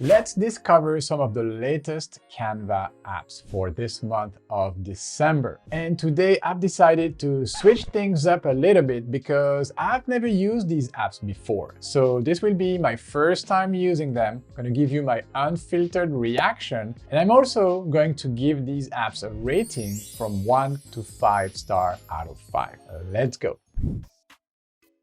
Let's discover some of the latest Canva apps for this month of December. And today I've decided to switch things up a little bit because I've never used these apps before. So this will be my first time using them. I'm going to give you my unfiltered reaction. And I'm also going to give these apps a rating from 1 to 5 star out of 5. Let's go.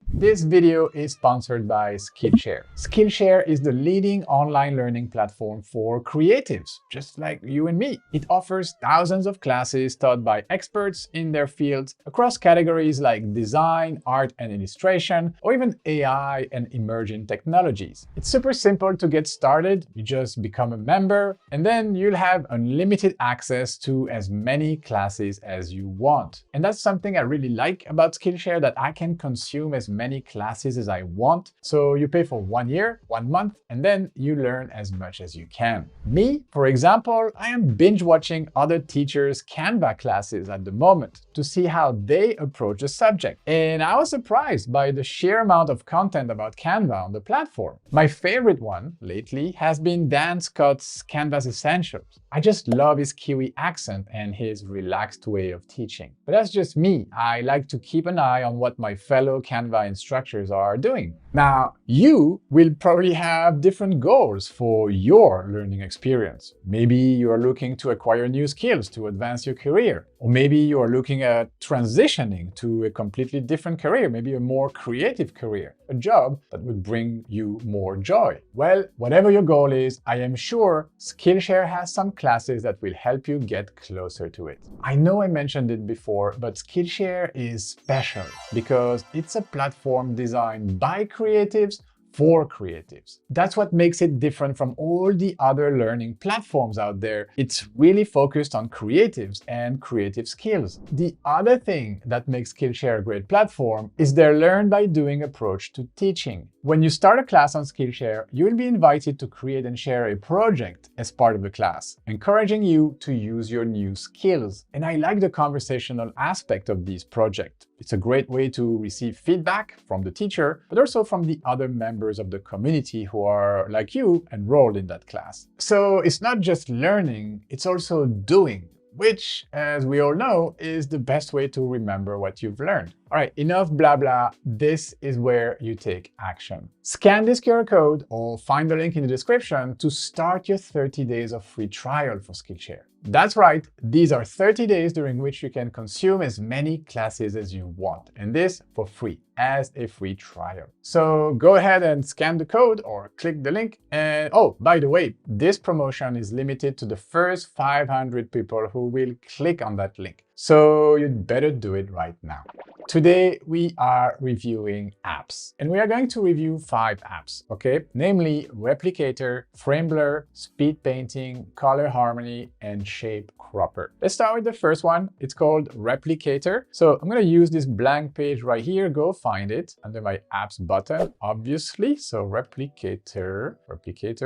This video is sponsored by Skillshare. Skillshare is the leading online learning platform for creatives, just like you and me. It offers thousands of classes taught by experts in their fields across categories like design, art and illustration, or even AI and emerging technologies. It's super simple to get started. You just become a member, and then you'll have unlimited access to as many classes as you want. And that's something I really like about Skillshare, that I can consume as many classes as I want. So you pay for 1 year, 1 month, and then you learn as much as you can. Me, for example, I am binge watching other teachers' Canva classes at the moment to see how they approach the subject. And I was surprised by the sheer amount of content about Canva on the platform. My favorite one lately has been Dan Scott's Canva's Essentials. I just love his Kiwi accent and his relaxed way of teaching. But that's just me. I like to keep an eye on what my fellow Canva instructors are doing. Now, you will probably have different goals for your learning experience. Maybe you are looking to acquire new skills to advance your career. Or maybe you are looking at transitioning to a completely different career, maybe a more creative career, a job that would bring you more joy. Well, whatever your goal is, I am sure Skillshare has some classes that will help you get closer to it. I know I mentioned it before, but Skillshare is special because it's a platform designed by creatives for creatives. That's what makes it different from all the other learning platforms out there. It's really focused on creatives and creative skills. The other thing that makes Skillshare a great platform is their learn by doing approach to teaching. When you start a class on Skillshare, you will be invited to create and share a project as part of the class, encouraging you to use your new skills. And I like the conversational aspect of this project. It's a great way to receive feedback from the teacher, but also from the other members of the community who are, like you, enrolled in that class. So it's not just learning, it's also doing, which, as we all know, is the best way to remember what you've learned. All right, enough blah blah. This is where you take action. Scan this QR code or find the link in the description to start your 30 days of free trial for Skillshare. That's right, these are 30 days during which you can consume as many classes as you want, and this for free, as a free trial. So go ahead and scan the code or click the link. And oh, by the way, this promotion is limited to the first 500 people who will click on that link. So you'd better do it right now. Today, we are reviewing apps, and we are going to review 5 apps, okay? Namely, Replicator, Frame Blur, Speed Painting, Color Harmony, and Shape Cropper. Let's start with the first one. It's called Replicator. So I'm going to use this blank page right here. Go find it under my apps button, obviously. So Replicator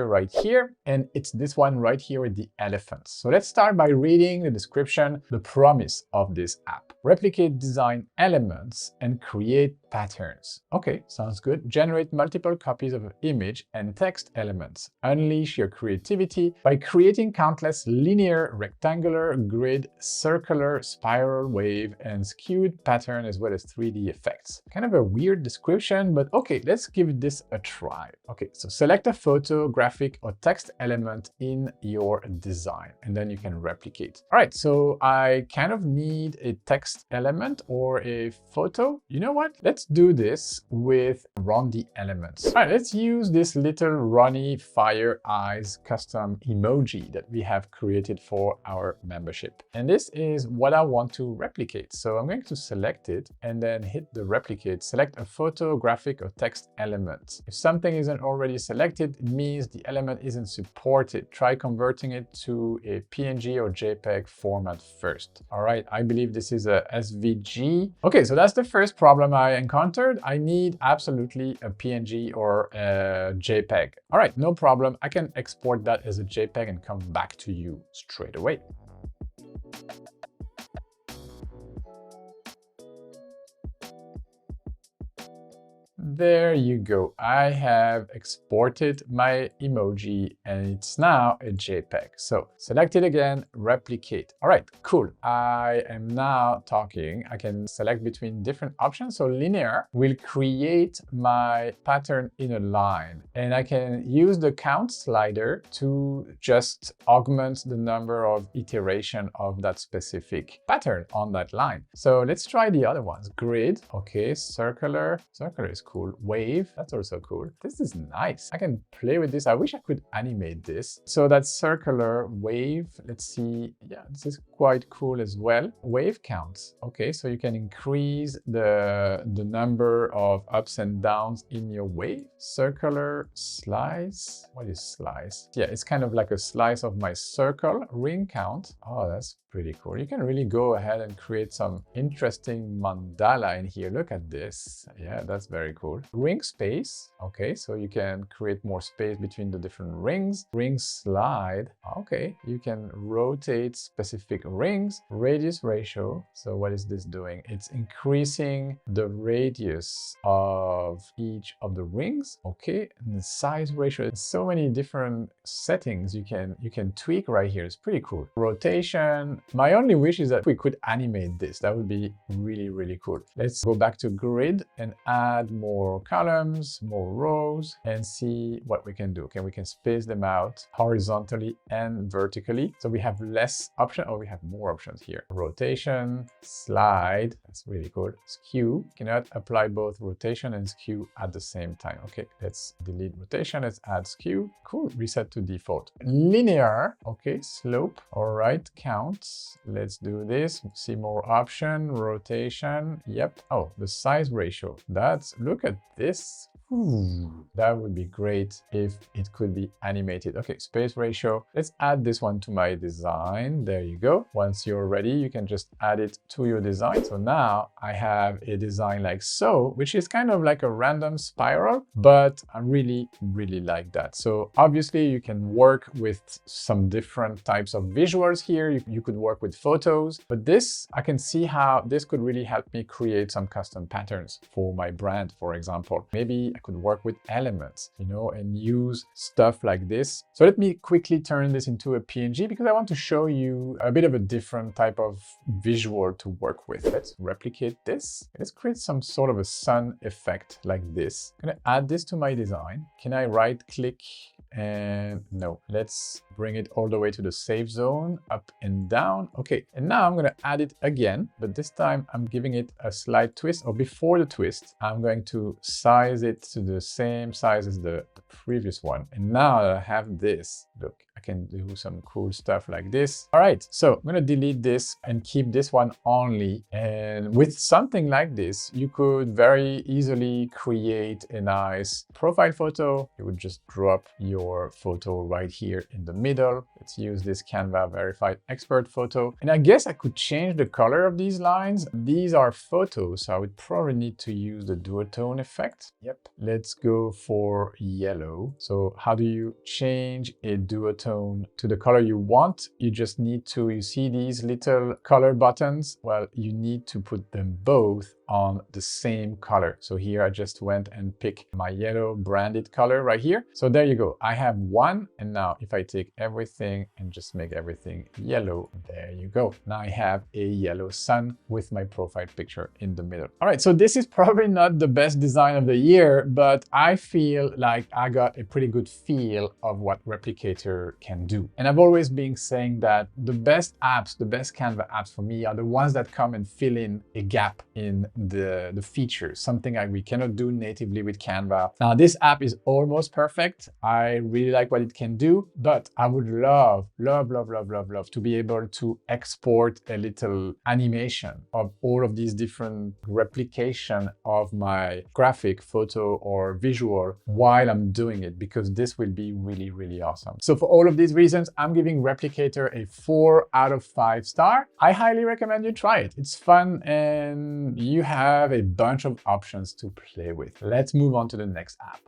right here. And it's this one right here with the elephants. So let's start by reading the description, the promise of this app. Replicate design elements and create patterns. Okay, sounds good. Generate multiple copies of an image and text elements. Unleash your creativity by creating countless linear, rectangular, grid, circular, spiral, wave, and skewed pattern, as well as 3D effects. Kind of a weird description, but okay, let's give this a try. Okay, so select a photo, graphic, or text element in your design, and then you can replicate. All right, so I kind of need a text element or a photo. You know what? Let's do this with run the elements. All right, let's use this little runny fire eyes custom emoji that we have created for our membership. And this is what I want to replicate. So I'm going to select it and then hit the replicate. Select a photo, graphic, or text element. If something isn't already selected, it means the element isn't supported. Try converting it to a PNG or JPEG format first. All right, I believe this is a SVG. Okay, so that's the first problem I encountered. I need absolutely a PNG or a JPEG. All right, no problem. I can export that as a JPEG and come back to you straight away. There you go. I have exported my emoji and it's now a JPEG. So select it again, replicate. All right, cool. I am now talking. I can select between different options. So linear will create my pattern in a line. And I can use the count slider to just augment the number of iteration of that specific pattern on that line. So let's try the other ones. Grid, okay, circular. Circular is cool. Wave, that's also cool. This is nice. I can play with this. I wish I could animate this. So that's circular, wave. Let's see. Yeah, this is quite cool as well. Wave counts. Okay, so you can increase the number of ups and downs in your wave. Circular slice. What is slice? Yeah, it's kind of like a slice of my circle. Ring count. Oh, that's pretty cool. You can really go ahead and create some interesting mandala in here. Look at this. Yeah, that's very cool. Ring space. Okay, so you can create more space between the different rings. Ring slide. Okay, you can rotate specific rings. Radius ratio. So what is this doing? It's increasing the radius of each of the rings. Okay, and the size ratio. So many different settings you can tweak right here. It's pretty cool. Rotation. My only wish is that we could animate this. That would be really, really cool. Let's go back to grid and add more columns, more rows, and see what we can do. Okay, we can space them out horizontally and vertically. So we have less option, or we have more options here. Rotation, slide, that's really cool. Skew, cannot apply both rotation and skew at the same time. Okay, let's delete rotation, let's add skew. Cool, reset to default. Linear, okay, slope, all right, count. Let's do this. See more option, rotation. Yep. Oh, the size ratio. Look at this. Ooh, that would be great if it could be animated. Okay, space ratio. Let's add this one to my design. There you go. Once you're ready, you can just add it to your design. So now I have a design like so, which is kind of like a random spiral, but I really, really like that. So obviously you can work with some different types of visuals here. You could work with photos, but this, I can see how this could really help me create some custom patterns for my brand, for example. Maybe I could work with elements, and use stuff like this. So let me quickly turn this into a PNG because I want to show you a bit of a different type of visual to work with. Let's replicate this. Let's create some sort of a sun effect like this. I'm gonna add this to my design. Can I right click? And no, let's bring it all the way to the safe zone, up and down. Okay, and now I'm going to add it again, but this time I'm giving it a slight twist, or before the twist, I'm going to size it to the same size as the previous one. And now that I have this, look, I can do some cool stuff like this. All right, so I'm going to delete this and keep this one only. And with something like this, you could very easily create a nice profile photo. You would just drop your photo right here in the middle. Let's use this Canva verified expert photo. And I guess I could change the color of these lines. These are photos, so I would probably need to use the duotone effect. Yep, let's go for yellow. So how do you change a duotone to the color you want? You just need to, you see these little color buttons? Well, you need to put them both on the same color. So here I just went and picked my yellow branded color right here. So there you go. I have one. And now if I take everything and just make everything yellow, there you go. Now I have a yellow sun with my profile picture in the middle. All right, so this is probably not the best design of the year, but I feel like I got a pretty good feel of what Replicator can do. And I've always been saying that the best apps, the best Canva apps for me are the ones that come and fill in a gap in the features, something like we cannot do natively with Canva. Now, this app is almost perfect. I really like what it can do, but I would love to be able to export a little animation of all of these different replication of my graphic, photo, or visual while I'm doing it, because this will be really, really awesome. So for all of these reasons, I'm giving Replicator a 4 out of 5 star. I highly recommend you try it. It's fun and you have a bunch of options to play with. Let's move on to the next app.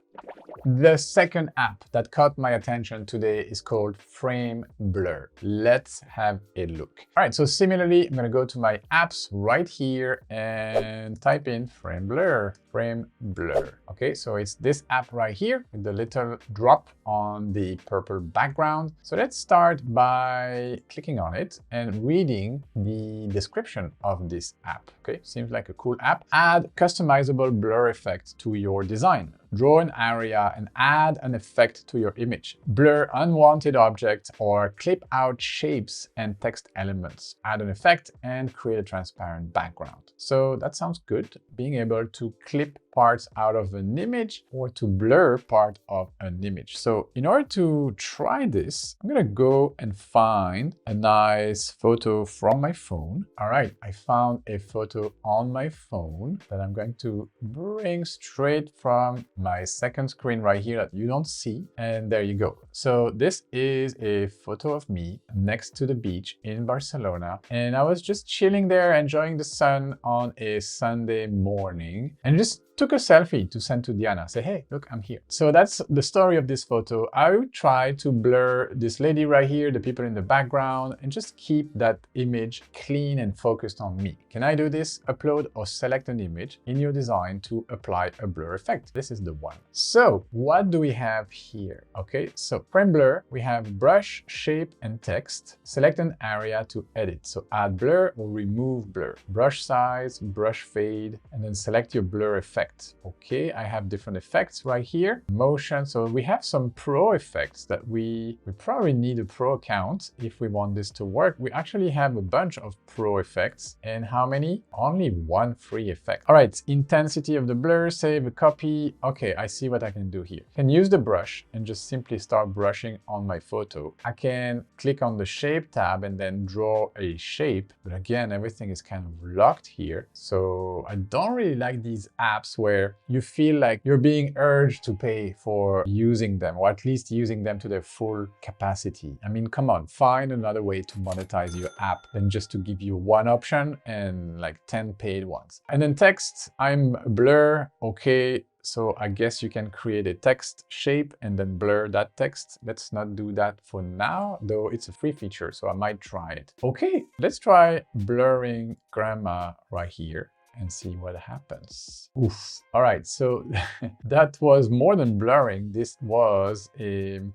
The second app that caught my attention today is called Frame Blur. Let's have a look. All right, so similarly, I'm gonna go to my apps right here and type in Frame Blur. Frame Blur. Okay, so it's this app right here with the little drop on the purple background. So let's start by clicking on it and reading the description of this app. Okay, seems like a cool app. Add customizable blur effect to your design. Draw an area and add an effect to your image. Blur unwanted objects or clip out shapes and text elements. Add an effect and create a transparent background. So that sounds good, being able to clip parts out of an image or to blur part of an image. So in order to try this, I'm gonna go and find a nice photo from my phone. All right, I found a photo on my phone that I'm going to bring straight from my second screen right here that you don't see. And there you go. So this is a photo of me next to the beach in Barcelona. And I was just chilling there, enjoying the sun on a Sunday morning, and just took a selfie to send to Diana. Say, hey, look, I'm here. So that's the story of this photo. I would try to blur this lady right here, the people in the background, and just keep that image clean and focused on me. Can I do this? Upload or select an image in your design to apply a blur effect. This is the one. So what do we have here? Okay, so frame blur, we have brush, shape, and text. Select an area to edit. So add blur or remove blur. Brush size, brush fade, and then select your blur effect. Okay, I have different effects right here. Motion, so we have some pro effects that we probably need a pro account if we want this to work. We actually have a bunch of pro effects. And how many? Only one free effect. All right, intensity of the blur, save a copy. Okay, I see what I can do here. I can use the brush and just simply start brushing on my photo. I can click on the shape tab and then draw a shape. But again, everything is kind of locked here. So I don't really like these apps where you feel like you're being urged to pay for using them, or at least using them to their full capacity. I mean, come on, find another way to monetize your app than just to give you one option and like 10 paid ones. And then text, I'm blur, okay. So I guess you can create a text shape and then blur that text. Let's not do that for now, though it's a free feature, so I might try it. Okay, let's try blurring grandma right here and see what happens. Oof. All right, so that was more than blurring. This was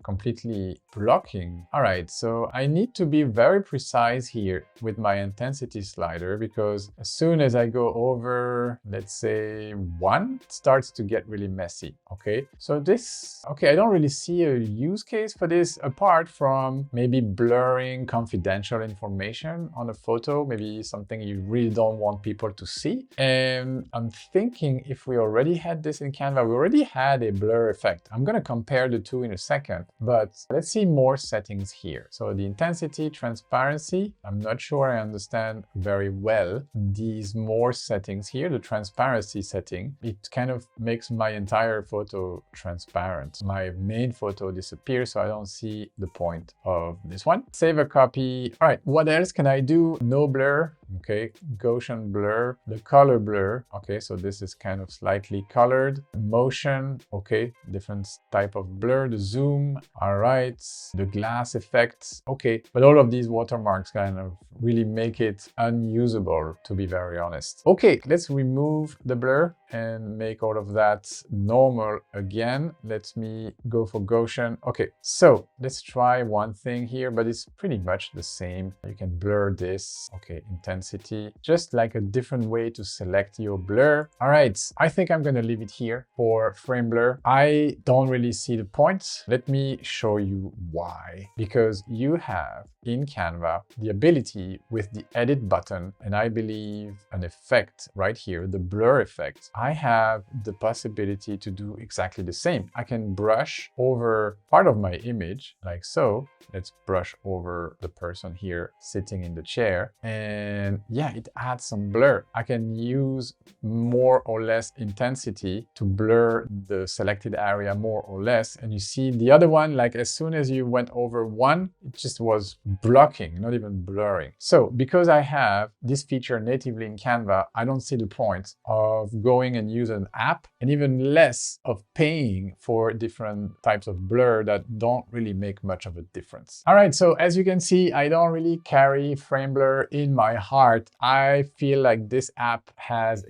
completely blocking. All right, so I need to be very precise here with my intensity slider, because as soon as I go over, let's say 1, it starts to get really messy. Okay, so this, okay, I don't really see a use case for this apart from maybe blurring confidential information on a photo, maybe something you really don't want people to see. And I'm thinking if we already had this in Canva, we already had a blur effect. I'm going to compare the two in a second, but let's see more settings here. So the intensity, transparency, I'm not sure I understand very well these more settings here. The transparency setting, it kind of makes my entire photo transparent. My main photo disappears, so I don't see the point of this one. Save a copy. All right, what else can I do? No blur. Okay, Gaussian blur, the color blur. Okay, so this is kind of slightly colored. Motion, okay, different type of blur. The zoom, all right. The glass effects, okay. But all of these watermarks kind of really make it unusable, to be very honest. Okay, let's remove the blur and make all of that normal again. Let me go for Gaussian. Okay, so let's try one thing here, but it's pretty much the same. You can blur this. Okay, intensity, just like a different way to select your blur. All right, I think I'm gonna leave it here for frame blur. I don't really see the point. Let me show you why. Because you have in Canva the ability with the edit button, and I believe an effect right here, the blur effect, I have the possibility to do exactly the same. I can brush over part of my image like so. Let's brush over the person here sitting in the chair, and yeah, it adds some blur. I can use more or less intensity to blur the selected area more or less. And you see the other one, like as soon as you went over one, it just was blocking, not even blurring. So because I have this feature natively in Canva, I don't see the point of going going and use an app, and even less of paying for different types of blur that don't really make much of a difference. All right, so as you can see, I don't really carry frame blur in my heart. I feel like this app has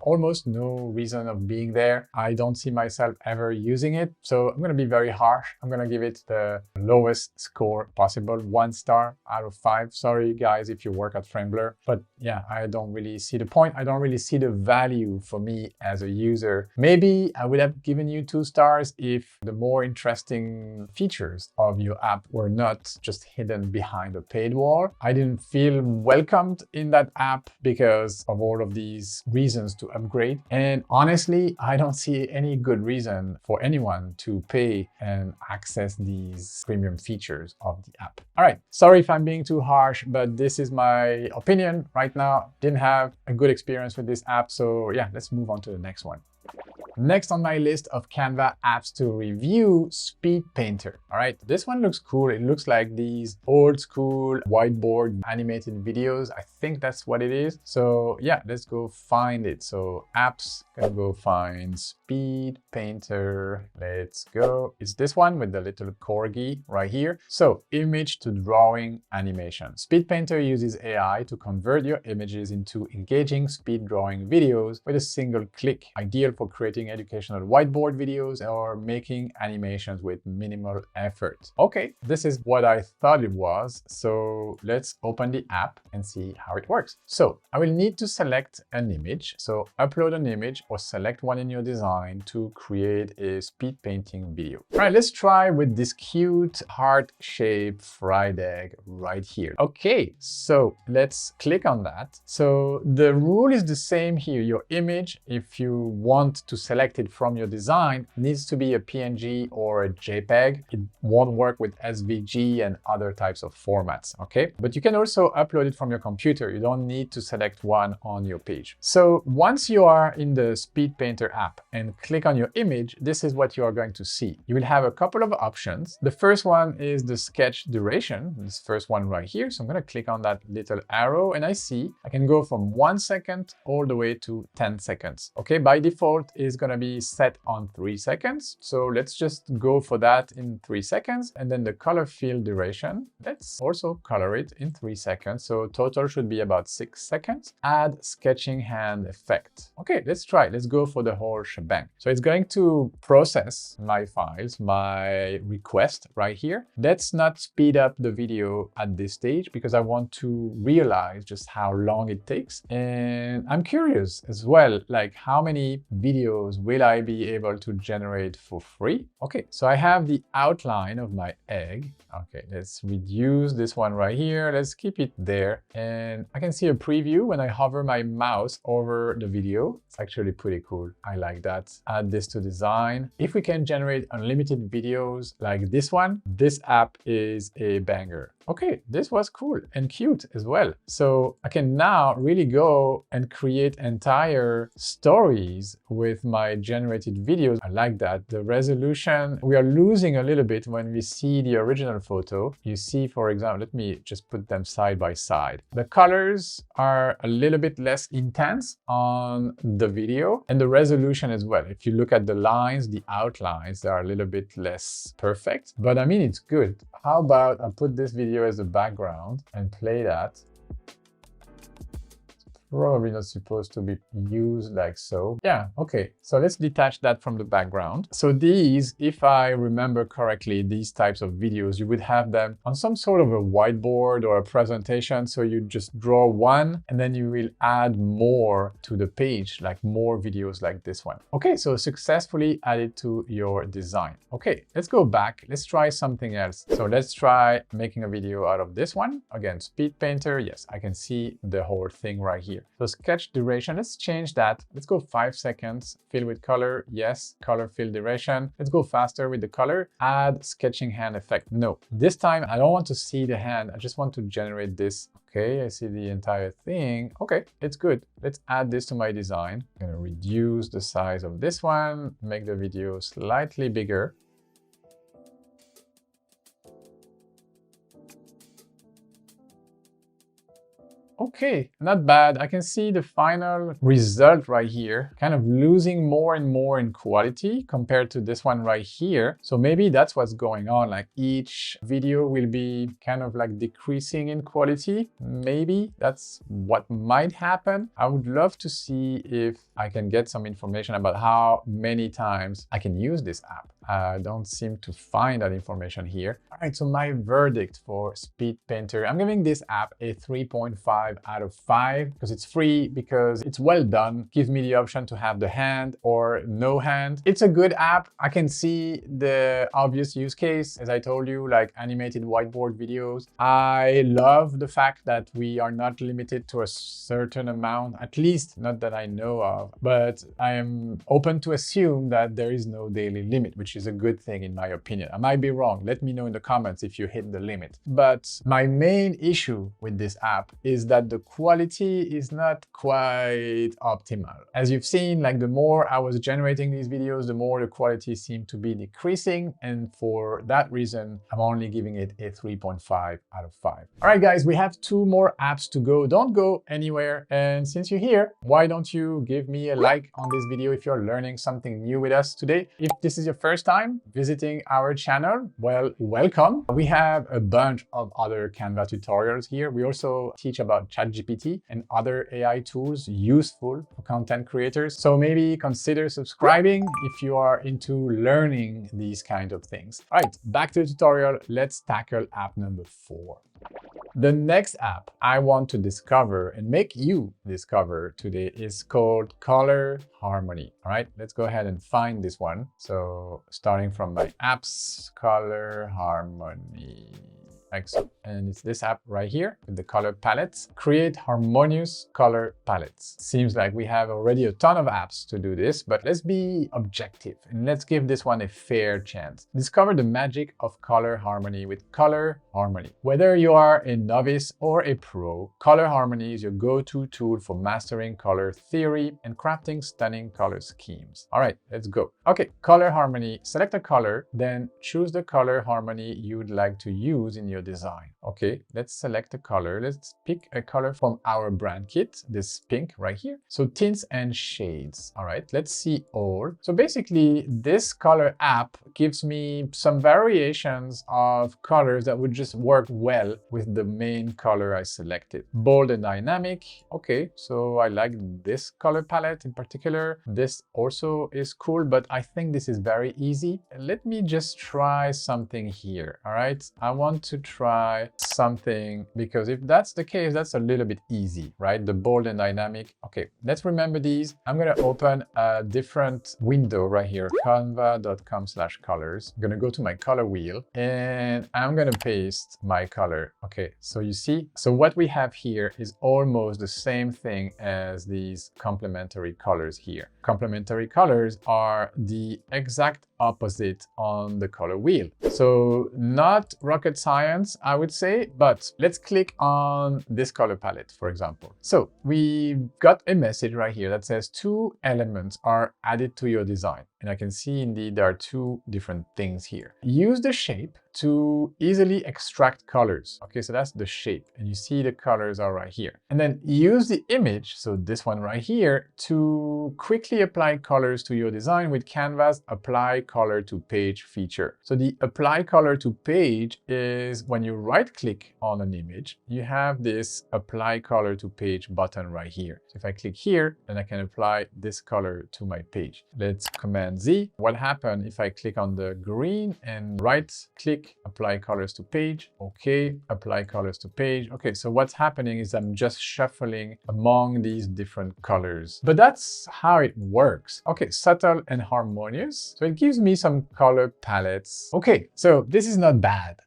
almost no reason of being there. I don't see myself ever using it, so I'm going to be very harsh. I'm going to give it the lowest score possible, 1 star out of 5. Sorry guys if you work at frame blur, but yeah, I don't really see the point. I don't really see the value for me as a user. Maybe I would have given you 2 stars if the more interesting features of your app were not just hidden behind a paid wall. I didn't feel welcomed in that app because of all of these reasons to upgrade. And honestly, I don't see any good reason for anyone to pay and access these premium features of the app. All right, sorry if I'm being too harsh, but this is my opinion right now. Didn't have a good experience with this app, so yeah, let's move on to the next one. Next on my list of Canva apps to review, Speed Painter. All right, this one looks cool. It looks like these old school whiteboard animated videos. I think that's what it is. So yeah, let's go find it. So apps, gonna go find Speed Painter. Let's go. It's this one with the little corgi right here. So image to drawing animation. Speed Painter uses AI to convert your images into engaging speed drawing videos with a single click, ideal for creating educational whiteboard videos or making animations with minimal effort. Okay, this is what I thought it was. So let's open the app and see how it works. So I will need to select an image. So upload an image or select one in your design to create a speed painting video. All right, let's try with this cute heart-shaped fried egg right here. Okay, so let's click on that. So the rule is the same here. Your image, if you want to select it from your design, needs to be a PNG or a JPEG. It won't work with SVG and other types of formats, okay? But you can also upload it from your computer. You don't need to select one on your page. So once you are in the Speed Painter app and click on your image, this is what you are going to see. You will have a couple of options. The first one is the sketch duration, this first one right here. So I'm going to click on that little arrow and I see I can go from 1 second all the way to 10 seconds. Okay, by default is going to be set on 3 seconds. So let's just go for that in 3 seconds. And then the color field duration, let's also color it in 3 seconds. So total should be about 6 seconds. Add sketching hand effect. Okay, let's try. Let's go for the whole shebang. So it's going to process my files, my request right here. Let's not speed up the video at this stage because I want to realize just how long it takes. And I'm curious as well, like how many videos will I be able to generate for free? Okay, so I have the outline of my egg. Okay, let's reduce this one right here. Let's keep it there. And I can see a preview when I hover my mouse over the video. It's actually pretty cool. I like that. Add this to design. If we can generate unlimited videos like this one, this app is a banger. Okay, this was cool and cute as well. So I can now really go and create entire stories with my generated videos. I like that. The resolution, we are losing a little bit when we see the original photo. You see, for example, let me just put them side by side. The colors are a little bit less intense on the video and the resolution as well. If you look at the lines, the outlines, they are a little bit less perfect, but I mean, it's good. How about I put this video as a background and play that? Probably not supposed to be used like so. Yeah, okay. So let's detach that from the background. So these, if I remember correctly, these types of videos, you would have them on some sort of a whiteboard or a presentation. So you just draw one and then you will add more to the page, like more videos like this one. Okay, so successfully added to your design. Okay, let's go back. Let's try something else. So let's try making a video out of this one. Again, Speed Painter. Yes, I can see the whole thing right here. So sketch duration, let's change that. Let's go 5 seconds. Fill with color, yes. Color fill duration. Let's go faster with the color. Add sketching hand effect. No, this time I don't want to see the hand. I just want to generate this. Okay, I see the entire thing. Okay, it's good. Let's add this to my design. I'm gonna reduce the size of this one, make the video slightly bigger. okay, not bad. I can see the final result right here, kind of losing more and more in quality compared to this one right here. So maybe that's what's going on. Like each video will be kind of like decreasing in quality. Maybe that's what might happen. I would love to see if I can get some information about how many times I can use this app. I don't seem to find that information here. All right, so my verdict for Speed Painter, I'm giving this app a 3.5 out of 5 because it's free, because it's well done, gives me the option to have the hand or no hand. It's a good app. I can see the obvious use case, as I told you, like animated whiteboard videos. I love the fact that we are not limited to a certain amount, at least not that I know of, but I am open to assume that there is no daily limit, which is a good thing in my opinion. I might be wrong. Let me know in the comments if you hit the limit. But my main issue with this app is that the quality is not quite optimal. As you've seen, like the more I was generating these videos, the more the quality seemed to be decreasing. And for that reason, I'm only giving it a 3.5 out of 5. All right, guys, we have 2 more apps to go. Don't go anywhere. And since you're here, why don't you give me a like on this video if you're learning something new with us today? If this is your first time visiting our channel, well, welcome. We have a bunch of other Canva tutorials here. We also teach about ChatGPT and other AI tools useful for content creators. So maybe consider subscribing if you are into learning these kind of things. All right, back to the tutorial. Let's tackle app number 4. The next app I want to discover and make you discover today is called Color Harmony. All right, let's go ahead and find this one. So starting from my apps, Color Harmony. Like so. And it's this app right here with the color palettes. Create harmonious color palettes. Seems like we have already a ton of apps to do this, but let's be objective and let's give this one a fair chance. Discover the magic of color harmony with Color Harmony. Whether you are a novice or a pro, Color Harmony is your go-to tool for mastering color theory and crafting stunning color schemes. All right, let's go. Okay, Color Harmony. Select a color, then choose the color harmony you'd like to use in your design. Okay, let's select a color. Let's pick a color from our brand kit, this pink right here. So tints and shades. All right, let's see all. So basically this color app gives me some variations of colors that would just work well with the main color I selected. Bold and dynamic. Okay, so I like this color palette in particular. This also is cool, but I think this is very easy. Let me just try something here. All right, I want to try something, because if that's the case, that's a little bit easy, right? The bold and dynamic. Okay, let's remember these. I'm going to open a different window right here, canva.com/colors. I'm going to go to my color wheel and I'm going to paste my color. Okay, so you see, so what we have here is almost the same thing as these complementary colors here. Complementary colors are the exact opposite on the color wheel. So not rocket science, I would say, but let's click on this color palette, for example. So we've got a message right here that says 2 elements are added to your design. And I can see indeed there are 2 different things here. Use the shape to easily extract colors. Okay, so that's the shape. And you see the colors are right here. And then use the image, so this one right here, to quickly apply colors to your design with Canva's Apply Color to Page feature. So the Apply Color to Page is when you right-click on an image, you have this Apply Color to Page button right here. So if I click here, then I can apply this color to my page. Let's Command Z. What happens if I click on the green and right-click, apply colors to page? Okay, apply colors to page. Okay, so what's happening is I'm just shuffling among these different colors. But that's how it works. Okay, subtle and harmonious. So it gives me some color palettes. Okay, so this is not bad.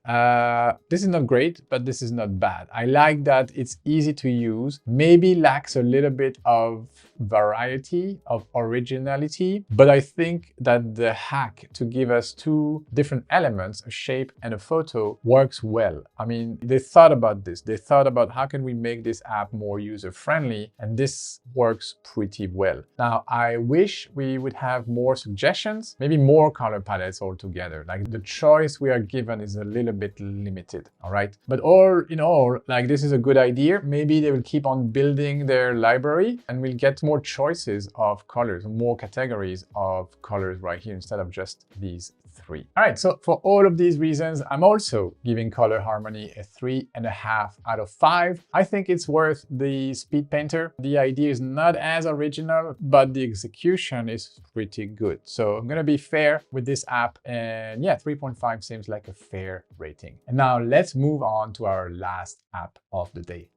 This is not great, but this is not bad. I like that it's easy to use. Maybe lacks a little bit of variety, of originality, but I think think that the hack to give us two different elements, a shape and a photo, works well. I mean, they thought about this. They thought about how can we make this app more user-friendly, and this works pretty well. Now, I wish we would have more suggestions, maybe more color palettes altogether. Like the choice we are given is a little bit limited, all right? But all in all, like this is a good idea. Maybe they will keep on building their library and we'll get more choices of colors, more categories of colors right here instead of just these three. All right, so for all of these reasons, I'm also giving Color Harmony a 3.5 out of 5. I think it's worth the speed painter. The idea is not as original, but the execution is pretty good. So I'm gonna be fair with this app, and yeah, 3.5 seems like a fair rating. And now let's move on to our last app of the day.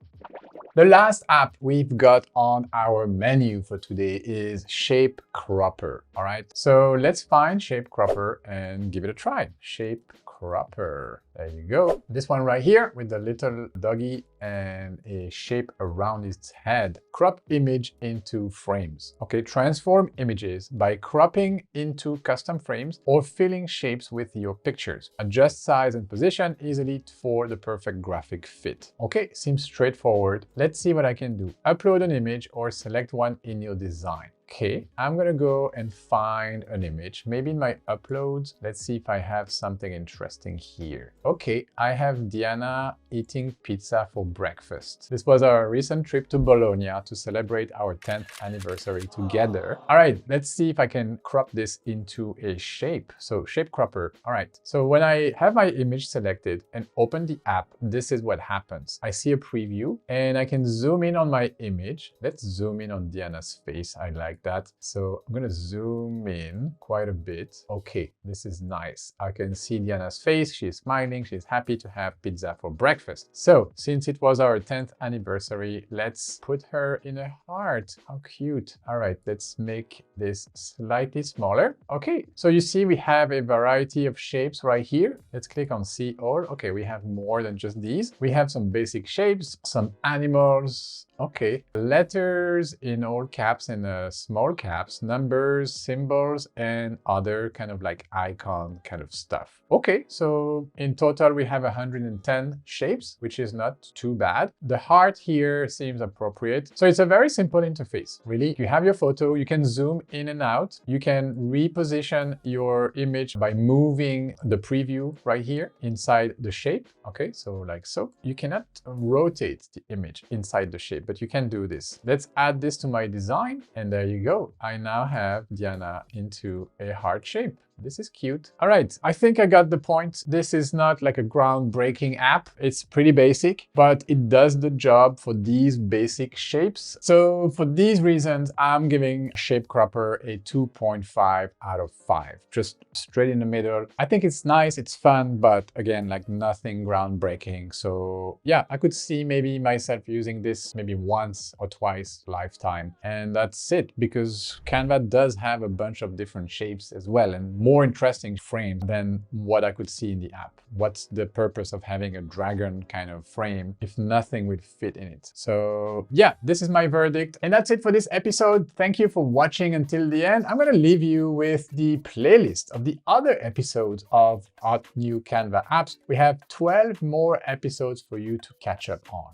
The last app we've got on our menu for today is Shape Cropper, all right? So let's find Shape Cropper and give it a try. Shape Cropper, there you go. This one right here with the little doggy and a shape around its head. Crop image into frames. Okay, transform images by cropping into custom frames or filling shapes with your pictures. Adjust size and position easily for the perfect graphic fit. Okay, seems straightforward. Let's see what I can do. Upload an image or select one in your design. Okay, I'm gonna go and find an image, maybe in my uploads. Let's see if I have something interesting here. Okay, I have Diana eating pizza for breakfast. This was our recent trip to Bologna to celebrate our 10th anniversary together. All right, let's see if I can crop this into a shape. So Shape Cropper. All right, so when I have my image selected and open the app, this is what happens. I see a preview and I can zoom in on my image. Let's zoom in on Diana's face. I like that. So I'm gonna zoom in quite a bit. Okay, this is nice. I can see Diana's face. She's smiling. She's happy to have pizza for breakfast. So since it was our 10th anniversary, let's put her in a heart. How cute. All right, let's make this slightly smaller. Okay, so you see we have a variety of shapes right here. Let's click on See All. Okay, we have more than just these. We have some basic shapes, some animals. Okay, letters in all caps and small caps, numbers, symbols, and other kind of like icon kind of stuff. Okay, so in total we have 110 shapes, which is not too bad. The heart here seems appropriate. So it's a very simple interface, really. You have your photo, you can zoom in and out. You can reposition your image by moving the preview right here inside the shape. Okay, so like so. You cannot rotate the image inside the shape, but you can do this. Let's add this to my design, and there you go. I now have Diana into a heart shape. This is cute. All right, I think I got the point. This is not like a groundbreaking app. It's pretty basic, but it does the job for these basic shapes. So for these reasons, I'm giving Shape Cropper a 2.5 out of 5. Just straight in the middle. I think it's nice, it's fun, but again, like nothing groundbreaking. So yeah, I could see maybe myself using this maybe once or twice lifetime. And that's it, because Canva does have a bunch of different shapes as well, and more interesting frame than what I could see in the app. What's the purpose of having a dragon kind of frame if nothing would fit in it? So yeah, this is my verdict. And that's it for this episode. Thank you for watching until the end. I'm going to leave you with the playlist of the other episodes of our new Canva apps. We have 12 more episodes for you to catch up on.